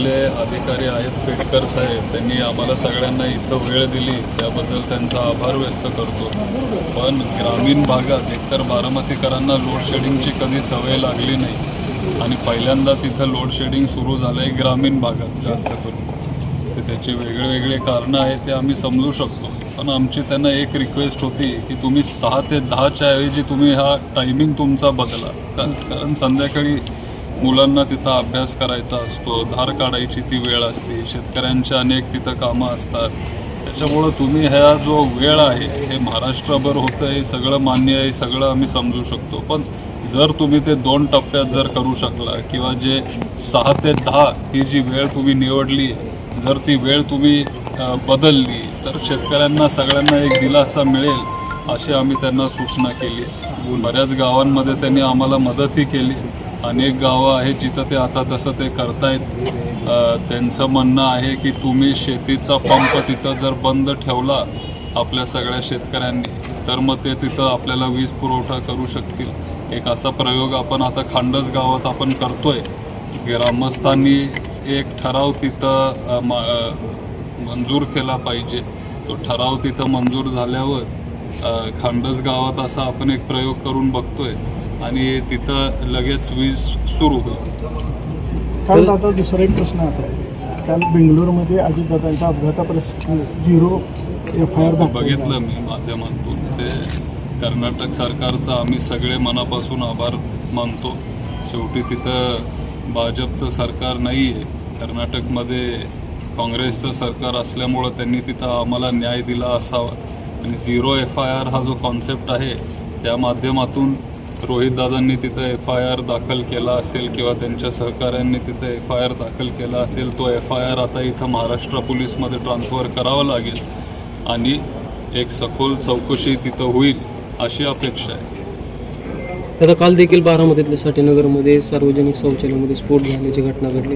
इथले अधिकारी आहेत पेटकर साहेब, त्यांनी आम्हाला सगळ्यांना इथं वेळ दिली त्याबद्दल त्यांचा आभार व्यक्त करतो. पण ग्रामीण भागात एकतर बारामतीकरांना लोडशेडिंगची कधी सवय लागली नाही आणि पहिल्यांदाच इथं लोडशेडिंग सुरू झालं आहे ग्रामीण भागात जास्त करून. तर त्याची वेगळे कारणं आहेत ते आम्ही समजू शकतो. पण आमची त्यांना एक रिक्वेस्ट होती की तुम्ही 6 ते 10च्या ऐवजी तुम्ही हा टायमिंग तुमचा बदला. कारण संध्याकाळी मुलांना तिथं अभ्यास करायचा असतो, धार काढायची ती वेळ असते, शेतकऱ्यांच्या अनेक तिथं कामं असतात. त्याच्यामुळं तुम्ही ह्या जो वेळ आहे हे महाराष्ट्रभर होतं आहे, सगळं मान्य आहे, सगळं आम्ही समजू शकतो. पण जर तुम्ही ते 2 टप्प्यात जर करू शकला किंवा जे 6 ते 10 ही जी वेळ तुम्ही निवडली, जर ती वेळ तुम्ही बदलली तर शेतकऱ्यांना सगळ्यांना एक दिलासा मिळेल अशी आम्ही त्यांना सूचना केली. बऱ्याच गावांमध्ये त्यांनी आम्हाला मदतही केली. अनेक गावं आहेत जिथं ते आता तसं ते करतायत. त्यांचं म्हणणं आहे की तुम्ही शेतीचा पंप तिथं जर बंद ठेवला आपल्या सगळ्या शेतकऱ्यांनी तर मग ते तिथं आपल्याला वीज पुरवठा करू शकतील. एक असा प्रयोग आपण आता खांडस गावात आपण करतोय. ग्रामस्थांनी एक ठराव तिथं मंजूर केला पाहिजे. तो ठराव तिथं मंजूर झाल्यावर खांडस गावात असा आपण एक प्रयोग करून बघतोय आणि तिथं लगेच वीज सुरू होईल. काल दादा दुसरा एक प्रश्न असा आहे, काल बेंगलोरमध्ये अजितदादांचा अपघाता प्रश्न 0 FIR बघितलं मी माध्यमातून. ते कर्नाटक सरकारचा आम्ही सगळे मनापासून आभार मानतो. शेवटी तिथं भाजपचं सरकार नाही आहे, कर्नाटकमध्ये काँग्रेसचं सरकार असल्यामुळं त्यांनी तिथं आम्हाला न्याय दिला असावा. आणि 0 FIR हा जो कॉन्सेप्ट आहे त्या माध्यमातून रोहितदादांनी तिथं FIR दाखल केला असेल किंवा त्यांच्या सहकाऱ्यांनी तिथं FIR दाखल केला असेल, तो FIR आता इथं महाराष्ट्र पोलीसमध्ये ट्रान्सफर करावा लागेल आणि एक सखोल चौकशी तिथं होईल अशी अपेक्षा आहे. आता काल देखील बारामतीतल्या साठेनगरमध्ये सार्वजनिक शौचालयामध्ये स्फोट झाल्याची घटना घडली.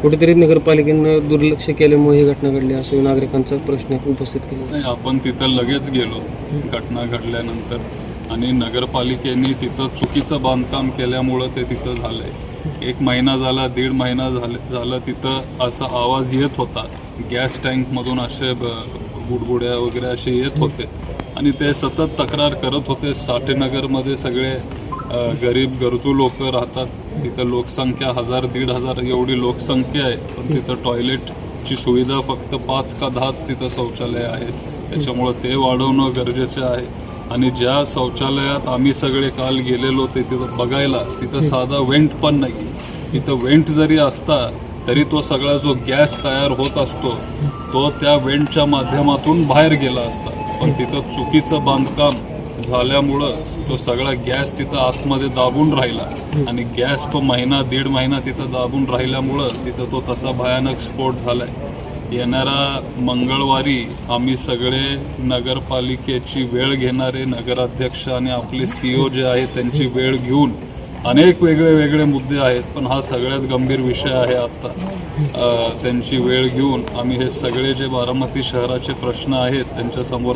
कुठेतरी नगरपालिकेनं दुर्लक्ष केल्यामुळे ही घटना घडली असं नागरिकांचा प्रश्न उपस्थित केला. नाही, आपण तिथं लगेच गेलो घटना घडल्यानंतर आणि नगरपालिकेने तिथं चुकीचं बांधकाम केल्यामुळं ते तिथं झालं आहे. 1 महिना झाला, 1.5 महिना झालं तिथं असा आवाज येत होता. गॅस टँकमधून असे बुडबुड्या वगैरे असे येत होते आणि ते सतत तक्रार करत होते. साठेनगरमध्ये सगळे गरीब गरजू लोक राहतात. तिथं लोकसंख्या 1000-1500 एवढी लोकसंख्या आहे, पण तिथं टॉयलेटची सुविधा फक्त 5 का 10च तिथं शौचालय आहेत. त्याच्यामुळं ते वाढवणं गरजेचं आहे. आणि ज्या शौचालयात आम्ही सगळे काल गेलेलो ते तिथं बघायला, तिथं साधा वेंट पण नाही. तिथं वेंट जरी असता तरी तो सगळा जो गॅस तयार होत असतो तो त्या वेंटच्या माध्यमातून बाहेर गेला असता. पण तिथं चुकीचं बांधकाम झाल्यामुळं तो सगळा गॅस तिथं आतमध्ये दाबून राहिला आणि गॅस तो 1.5 महिना तिथं दाबून राहिल्यामुळं तिथं तो तसा भयानक स्फोट झाला आहे. येणारा मंगळवारी आम्ही सगळे नगरपालिकेची वेळ घेणारे नगराध्यक्ष आणि आपले CEO जे आहेत त्यांची वेळ घेऊन अनेक वेगळे मुद्दे आहेत, पण हा सगळ्यात गंभीर विषय आहे आत्ता. त्यांची वेळ घेऊन आम्ही हे सगळे जे बारामती शहराचे प्रश्न आहेत त्यांच्यासमोर